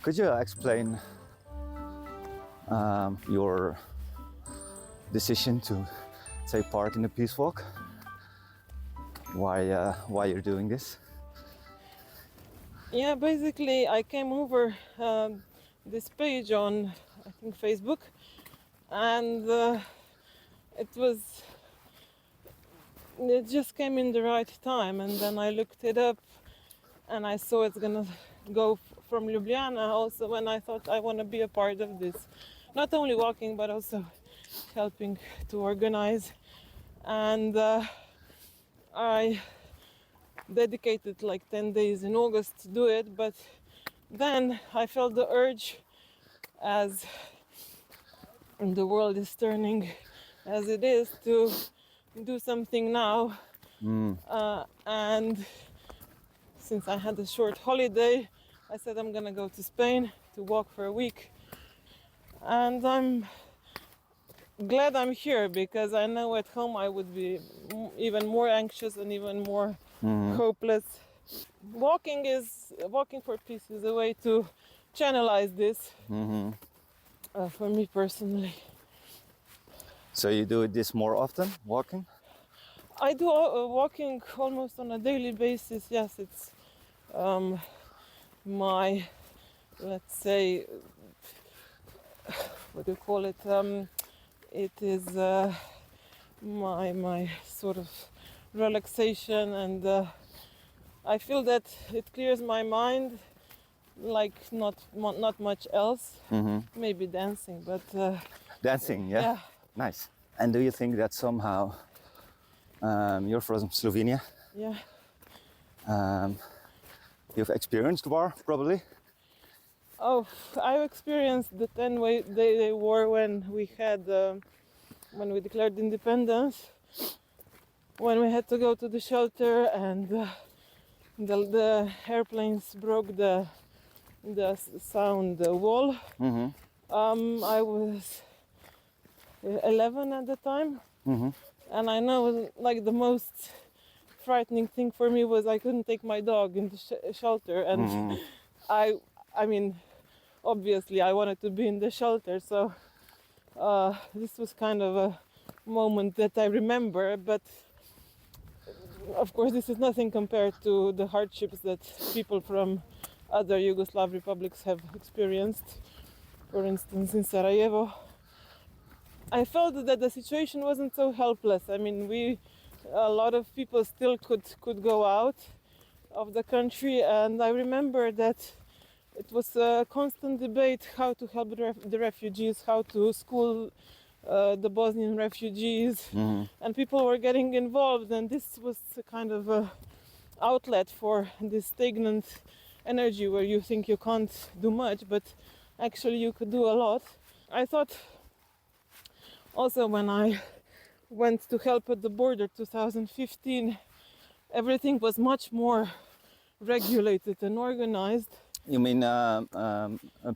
Could you explain your decision to take part in the Peacewalk? Why you're doing this? Yeah, basically I came over this page on, I think, Facebook, and it just came in the right time, and then I looked it up and I saw it's gonna go from Ljubljana also, when I thought I want to be a part of this, not only walking but also helping to organize. And I dedicated like 10 days in August to do it, but then I felt the urge, as the world is turning as it is, to do something now. And since I had a short holiday, I said I'm gonna go to Spain to walk for a week. And I'm glad I'm here, because I know at home I would be even more anxious and even more hopeless. Walking for peace is a way to channelize this, for me personally. So you do this more often, walking? I do walking almost on a daily basis. Yes, it's my, let's say, what do you call it? It is my sort of relaxation, and I feel that it clears my mind like not much else. Maybe dancing, but Dancing, yeah? yeah. Nice. And do you think that somehow you're from Slovenia? Yeah. You've experienced war, probably? Oh, I've experienced the 10-day war when we declared independence, when we had to go to the shelter and the airplanes broke the sound wall. I was 11 at the time, and I know, like, the most frightening thing for me was I couldn't take my dog in the shelter, and I mean, obviously I wanted to be in the shelter, so this was kind of a moment that I remember, but of course this is nothing compared to the hardships that people from other Yugoslav republics have experienced. For instance, in Sarajevo, I felt that the situation wasn't so helpless. I mean, a lot of people still could go out of the country, and I remember that it was a constant debate how to help the refugees, how to school the Bosnian refugees, and people were getting involved, and this was a kind of a outlet for this stagnant energy where you think you can't do much, but actually you could do a lot. I thought also, when I went to help at the border 2015, everything was much more regulated and organized. You mean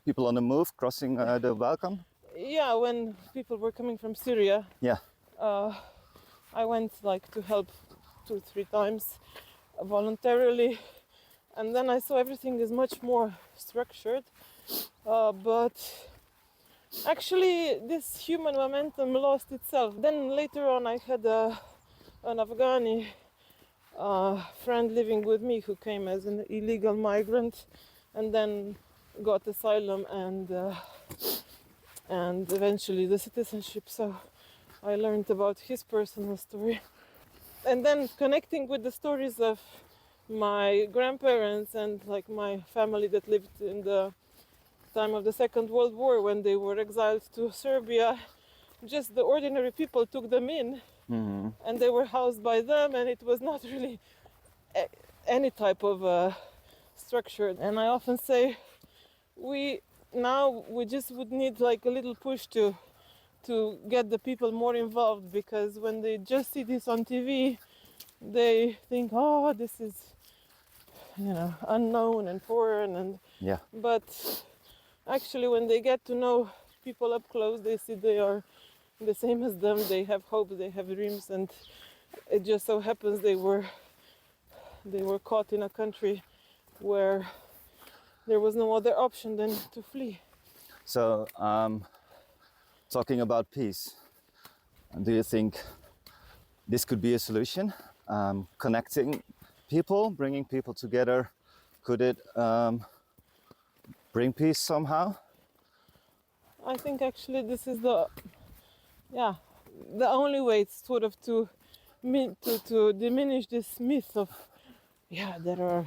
people on the move crossing the Balkan? Yeah, when people were coming from Syria. Yeah. I went to help 2-3 times voluntarily, and then I saw everything is much more structured, but actually this human momentum lost itself. Then later on I had an Afghani friend living with me who came as an illegal migrant and then got asylum and eventually the citizenship. So I learned about his personal story, and then connecting with the stories of my grandparents and my family that lived in the time of the Second World War, when they were exiled to Serbia. Just the ordinary people took them in, and they were housed by them, and it was not really any type of structure. And I often say we just would need a little push to get the people more involved, because when they just see this on TV, they think, oh, this is unknown and foreign, and yeah. But actually, when they get to know people up close, they see they are the same as them. They have hopes, they have dreams, and it just so happens they were caught in a country where there was no other option than to flee. So, talking about peace, do you think this could be a solution? Connecting people, bringing people together, could it bring peace somehow? I think actually this is the only way it's sort of to diminish this myth of there are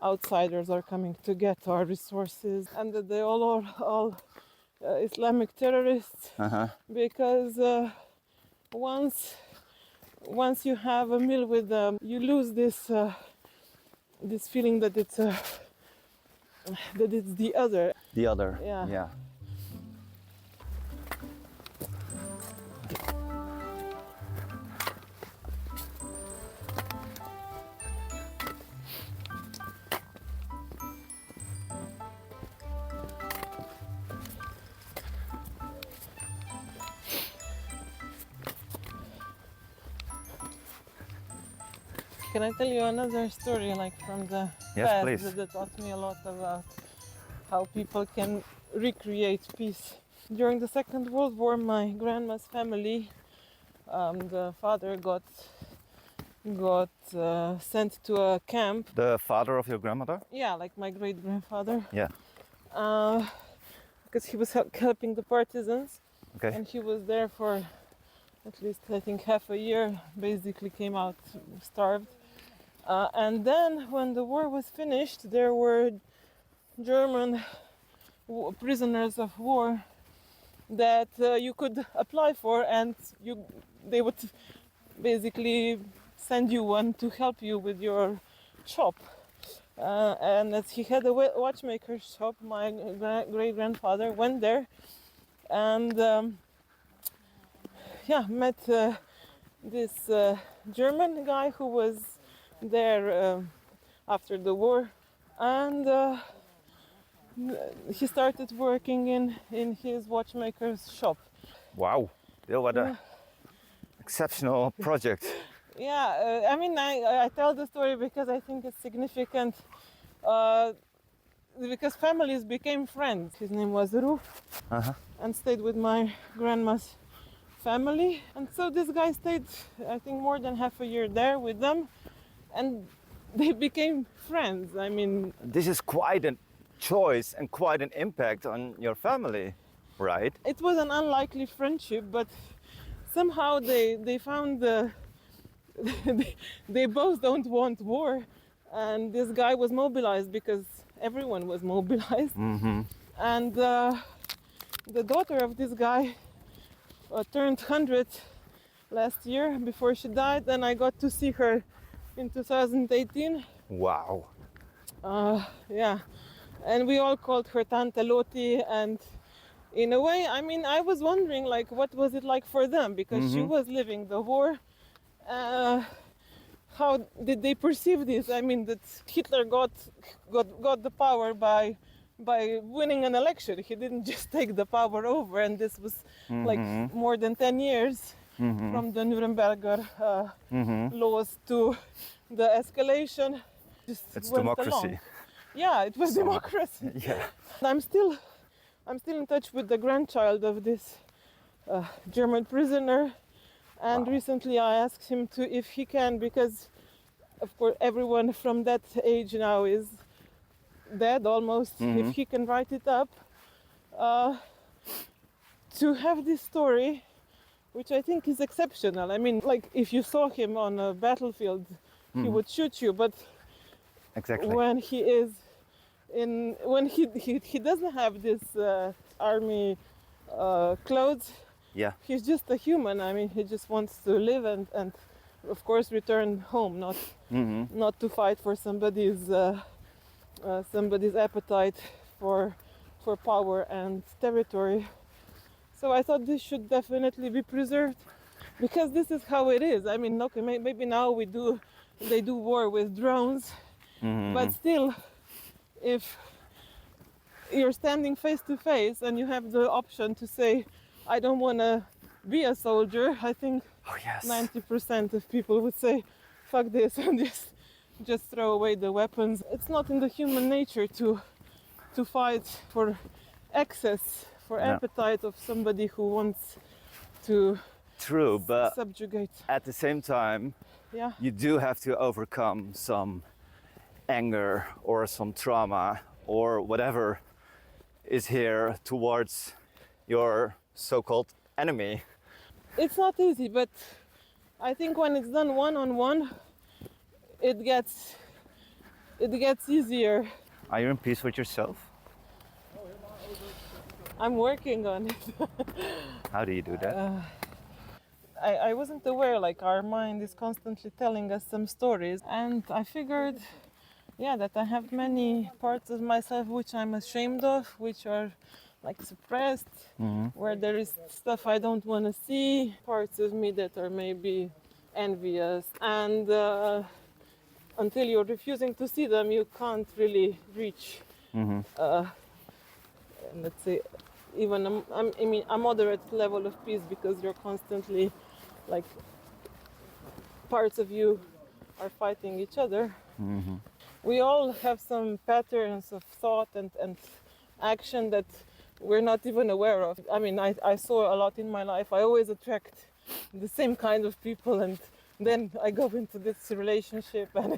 outsiders are coming to get our resources and that they all are Islamic terrorists. Because once you have a meal with them, you lose this feeling that it's the other. The other. Yeah. Can I tell you another story, like from the Yes, past, please. that taught me a lot about how people can recreate peace? During the Second World War, my grandma's family, the father got sent to a camp. The father of your grandmother? Yeah, like my great grandfather. Yeah. Because he was helping the partisans, Okay. and he was there for at least I think half a year. Basically, came out starved. And then when the war was finished, there were German prisoners of war that you could apply for, and they would basically send you one to help you with your shop. And as he had a watchmaker's shop, my great-grandfather went there and met this German guy who was there after the war, and he started working in his watchmaker's shop. Wow. What an exceptional project. Yeah, I mean, I tell the story because I think it's significant, because families became friends. His name was Ruf, and stayed with my grandma's family. And so this guy stayed, I think, more than half a year there with them, and they became friends. I mean, This is quite a choice and quite an impact on your family, right? it was an unlikely friendship, but somehow they found they both don't want war, and this guy was mobilized because everyone was mobilized. And the daughter of this guy turned 100 last year before she died, and I got to see her in 2018. Wow. Yeah, and we all called her Tante Loti, and in a way, I mean, I was wondering, like, what was it like for them, because she was living the war. How did they perceive this? I mean, that Hitler got the power by winning an election. He didn't just take the power over, and this was like more than 10 years from the Nuremberger laws to the escalation. It's Went democracy. along. Yeah, it was democracy. Yeah. I'm still in touch with the grandchild of this German prisoner, and Wow. recently I asked him if he can, because of course everyone from that age now is dead almost, if he can write it up, to have this story, which I think is exceptional. I mean, like, if you saw him on a battlefield, he would shoot you, but Exactly. when he is when he doesn't have this army clothes, Yeah. he's just a human. I mean, he just wants to live and of course return home, not to fight for somebody's appetite for power and territory. So I thought this should definitely be preserved, because this is how it is. I mean, okay, maybe now they do war with drones, but still, if you're standing face to face and you have the option to say, I don't want to be a soldier, I think Oh yes. 90% of people would say, fuck this, and just throw away the weapons. It's not in the human nature to to fight for access, for Yeah. appetite of somebody who wants to True, but subjugate. at the same time, Yeah. you do have to overcome some anger or some trauma or whatever is here towards your so-called enemy. It's not easy, but I think when it's done one-on-one, it gets easier. Are you in peace with yourself? I'm working on it. How do you do that? I wasn't aware, like our mind is constantly telling us some stories, and I figured, yeah, that I have many parts of myself which I'm ashamed of, which are like suppressed, where there is stuff I don't want to see, parts of me that are maybe envious, and until you're refusing to see them, you can't really reach, let's say, even a moderate level of peace, because you're constantly, like, parts of you are fighting each other. We all have some patterns of thought and action that we're not even aware of. I mean, I saw a lot in my life. I always attract the same kind of people, and then I go into this relationship and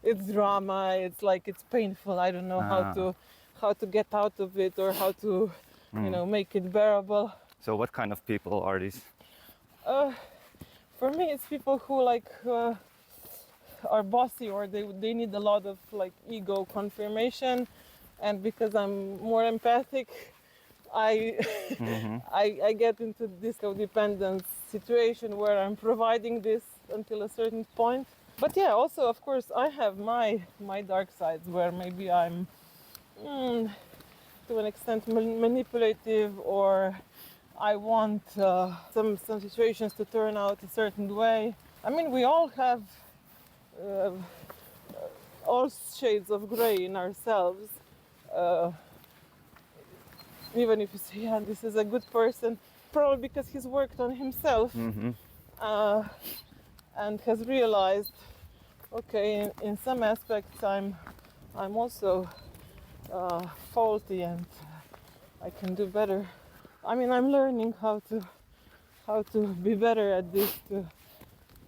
it's drama. It's like it's painful. I don't know how to get out of it, or how to make it bearable. So what kind of people are these? For me, it's people who are bossy, or they need a lot of like ego confirmation, and because I'm more empathic, I I get into this codependent situation where I'm providing this until a certain point. But yeah, also of course I have my dark sides where maybe I'm to an extent manipulative, or I want some situations to turn out a certain way. I mean, we all have all shades of gray in ourselves. Even if you say, yeah, this is a good person, probably because he's worked on himself and has realized, okay, in some aspects I'm also faulty, and I can do better. I mean, I'm learning how to be better at this,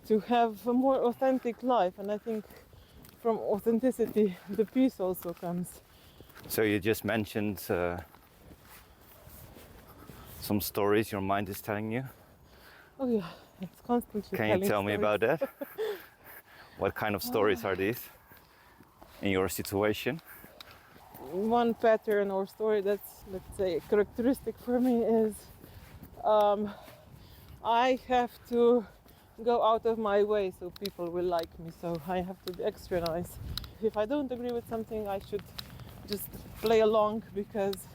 to have a more authentic life, and I think from authenticity the peace also comes. So you just mentioned some stories your mind is telling you. Oh yeah, it's constantly. Can you tell me about that? What kind of stories are these in your situation? One pattern or story that's, let's say, characteristic for me is I have to go out of my way so people will like me, so I have to be extra nice. If I don't agree with something, I should just play along, because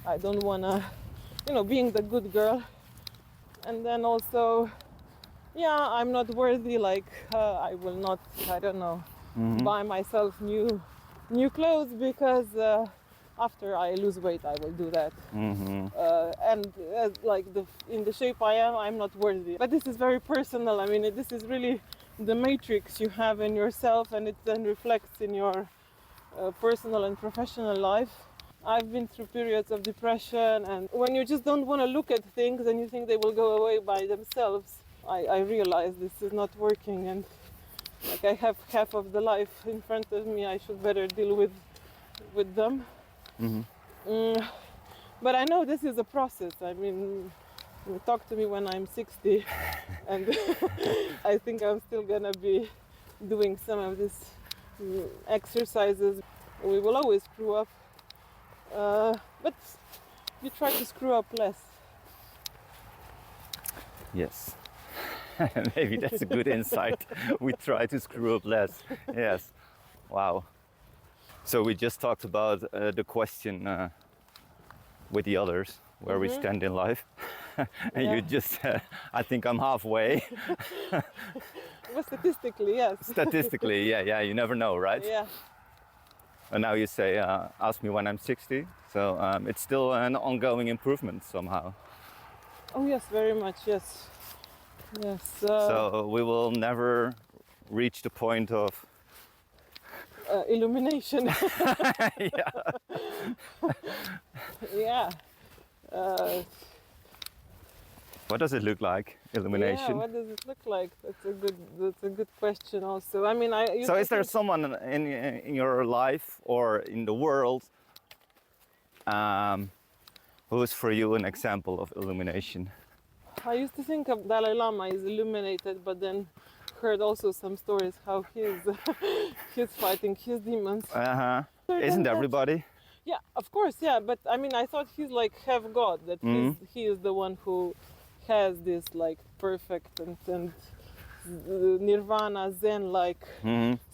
I don't want to, being the good girl. And then also, yeah, I'm not worthy, like I will not, I don't know, buy myself new clothes, because after I lose weight I will do that. And like in the shape I am, I'm not worthy. But this is very personal. I mean, this is really the matrix you have in yourself, and it then reflects in your personal and professional life. I've been through periods of depression, and when you just don't want to look at things and you think they will go away by themselves, I realize this is not working, and like I have half of the life in front of me, I should better deal with them. But I know this is a process. I mean, talk to me when I'm 60 and I think I'm still gonna be doing some of these exercises. We will always screw up, but you try to screw up less. Yes. Maybe that's a good insight. We try to screw up less. Yes. Wow. So we just talked about the question with the others, where we stand in life. And you just said, I think I'm halfway. Well, statistically, yes. Statistically, yeah, you never know, right? Yeah. And now you say, ask me when I'm 60. So it's still an ongoing improvement somehow. Oh yes, very much, yes. Yes. So we will never reach the point of illumination. Yeah. Yeah. Uh, What does it look like? yeah. Illumination. What does it look like? That's a good question. Also, I mean, I. So is there someone in your life or in the world who is for you an example of illumination? I used to think of Dalai Lama is illuminated, but then heard also some stories how he's fighting his demons. Uh-huh. Isn't everybody? Yeah, of course, yeah. But I mean, I thought he's like half God, that he is the one who has this like perfect and nirvana zen like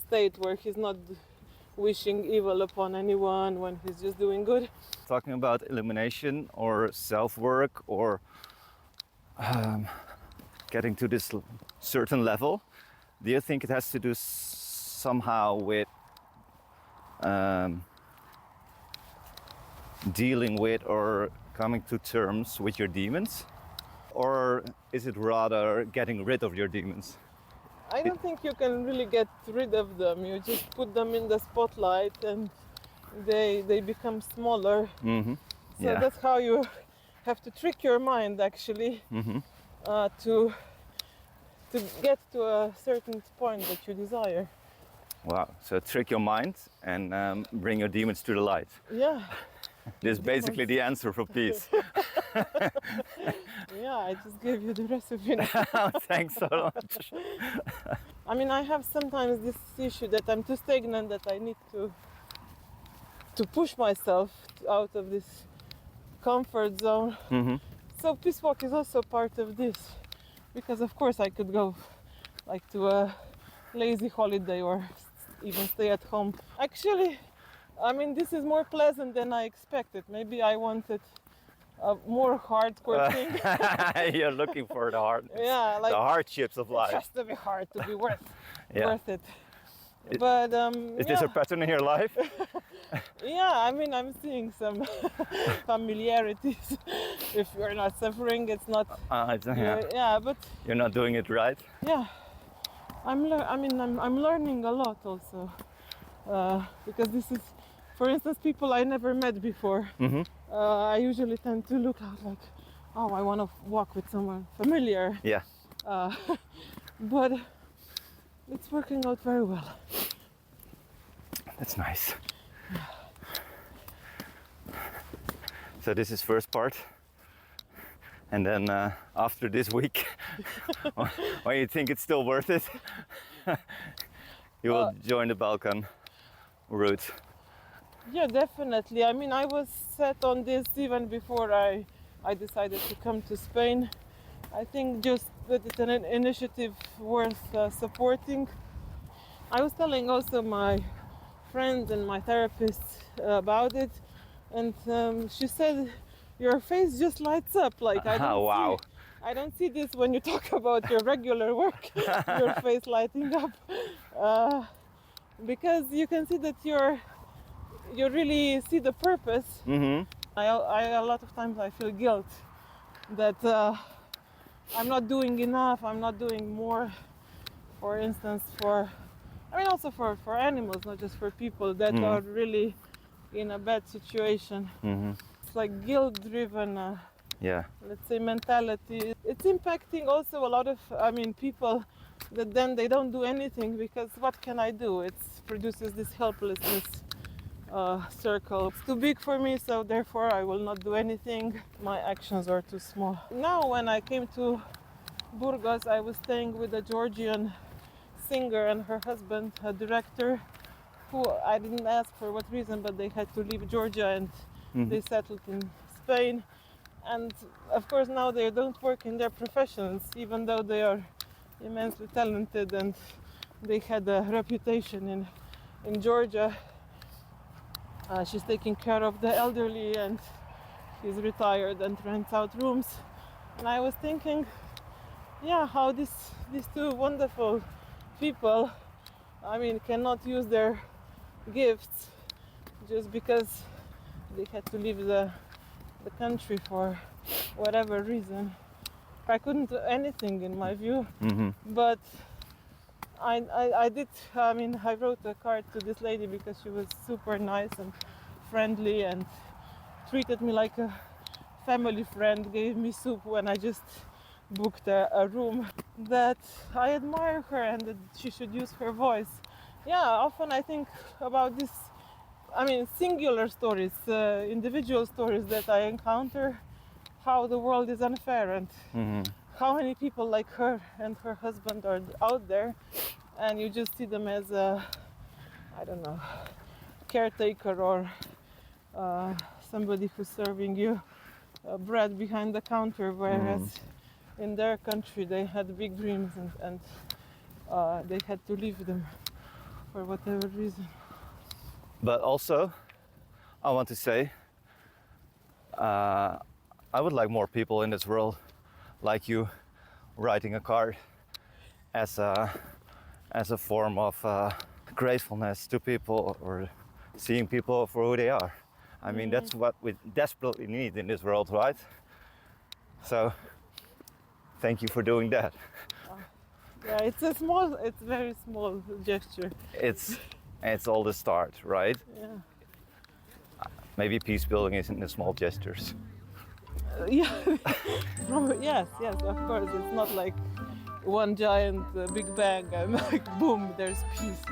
state where he's not wishing evil upon anyone when he's just doing good. Talking about illumination or self-work or getting to this certain level, do you think it has to do somehow with dealing with or coming to terms with your demons? Or is it rather getting rid of your demons? I don't think you can really get rid of them. You just put them in the spotlight and they become smaller. Mm-hmm. So that's how you have to trick your mind actually to get to a certain point that you desire. Wow, so trick your mind and bring your demons to the light. Yeah. This is basically the answer for peace. Yeah, I just gave you the recipe now. Thanks so much. I mean, I have sometimes this issue that I'm too stagnant, that I need to push myself out of this comfort zone. So Peacewalk is also part of this, because of course I could go like to a lazy holiday or even stay at home. Actually, I mean, this is more pleasant than I expected. Maybe I wanted a more hardcore thing. You're looking for the Yeah, like the hardships of it life. has to be hard to be worth it. Is But this a pattern in your life? yeah, I mean, I'm seeing some familiarities. If you're not suffering, it's not. Yeah, but You're not doing it right. yeah, I'm learning a lot also, because this is, for instance, people I never met before. I usually tend to look out like, oh, I want to walk with someone familiar. Yeah. But it's working out very well. That's nice. So this is first part. And then after this week, when you think it's still worth it, you will join the Balkan route. Yeah, definitely. I mean, I was set on this even before I decided to come to Spain. I think just that it's an initiative worth supporting. I was telling also my friends and my therapist about it, and she said, your face just lights up. Like I don't see this when you talk about your regular work, your face lighting up, because you can see that you really see the purpose. I a lot of times I feel guilt that I'm not doing enough, I'm not doing more, for instance, also for animals, not just for people that are really in a bad situation. It's like guilt-driven, let's say, mentality. It's impacting also a lot of, people that then they don't do anything because what can I do? It produces this helplessness circle. It's too big for me, so therefore I will not do anything. My actions are too small. Now when I came to Burgos, I was staying with a Georgian singer and her husband, a director, who I didn't ask for what reason, but they had to leave Georgia and they settled in Spain. And of course now they don't work in their professions, even though they are immensely talented and they had a reputation in Georgia. She's taking care of the elderly and he's retired and rents out rooms. And I was thinking, how these two wonderful people, cannot use their gifts just because they had to leave the country for whatever reason. I couldn't do anything in my view, but I did. I mean, I wrote a card to this lady because she was super nice and friendly and treated me like a family friend. Gave me soup when I just booked a room. That I admire her and that she should use her voice. Yeah, often I think about this. I mean, singular stories, individual stories that I encounter. How the world is unfair and how many people like her and her husband are out there, and you just see them as a, I don't know, caretaker or somebody who's serving you bread behind the counter, whereas in their country they had big dreams and they had to leave them for whatever reason. But also, I want to say, I would like more people in this world like you writing a card as a form of gratefulness to people or seeing people for who they are. I mean, that's what we desperately need in this world, right? So, thank you for doing that. Yeah, it's very small gesture. It's all the start, right? Yeah. Maybe peace building isn't the small gestures. Yeah. Yes, of course. It's not like one giant big bang and like boom, there's peace.